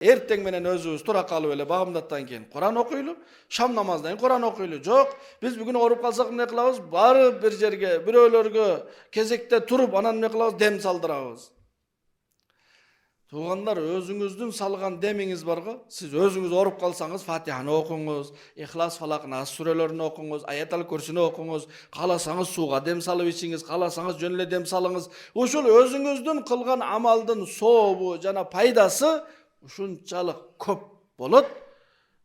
Erteң menen özübüz tura kalıp ele bagımdаттан кийин Kur'an okuylu, şam namazdan kийин Kur'an okuylu. Jok, biz bugün orup kalsak emне kılabız? Barıp bir jerge, biröөлөрgө кезекте туруp anан emне kılabız? Dem saldırabız. Tuğanlar, özüңүздүн salgan demiңiz bargo. Siz özüңüz orup kalsanız Fatihani okuңuz, İhlas Falak Nas surelerini okuңuz, Ayatal Kürsüni okuңuz, kalasanız suğa dem salıp içiңiz, kalasanız jönle dem salыңыз. Uşul özüңüzdүn kılgan amaldın soğubu jana paydası ушунчалык көп болот.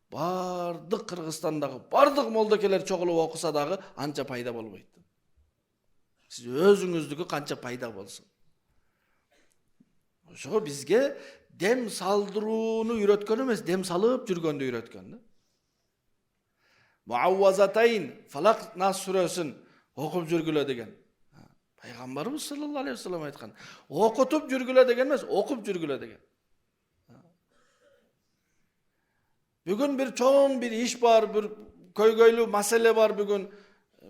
Бардык Кыргызстандагы бардык молдокелер чогулуп окуса дагы анча пайда болбойт. Сиз өзүңүздүкү канча пайда болсун. Ошого бизге дем салдырууну үйрөткөн эмес, дем салып жүргөндү үйрөткөн да. Muavvazatayn Falak Nas сүрөсүн окуп жүргүлө деген. Пайгамбарыбыз саллаллаху алейхи вассалам айткан. Окутуп жүргүлө деген эмес, окуп жүргүлө деген. Bugün bir çoğun bir iş var, bir köygöylü mesele var bugün.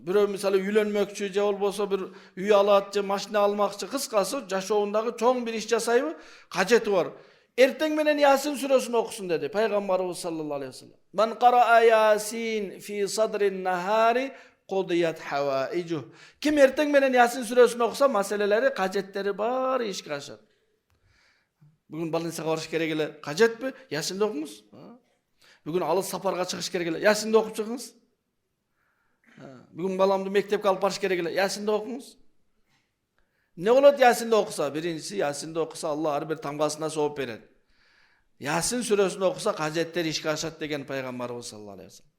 Birөө misалы үйлөнмөкчү же болбосо bir үй алат же машина алмакчы, кыскасы жашоодагы çoğun bir iş жасайбы, кажети бар. Эртең менен Ясин сүрөсүн окусун деди Пайгамбарыбыз саллаллаху алейхи вассалам. Ман qara'a Yasin fi sadrin nahari qudiyat hawaiju. Kim эртең менен Ясин сүрөсүн окуса, маселелери, кажеттери бар ишке ашат. Bugün больницага барыш керек эле, кажетпи? Ясинди окуңуз. Bugün alыс saparga çıkış керек эле. Ясинди окуп чыгыңыз. Bugün balamды мектепке алып барыш керек эле. Ясинди окуңуз. Ne болот Ясинди окуса? Биринчиси Ясинди окуса Алла ар бир тамгасына жооп берет. Ясин сүрөсүн окуса кажеттер ишке ашат деген Пайгамбарыбыз саллаллаху алейхи вассалам.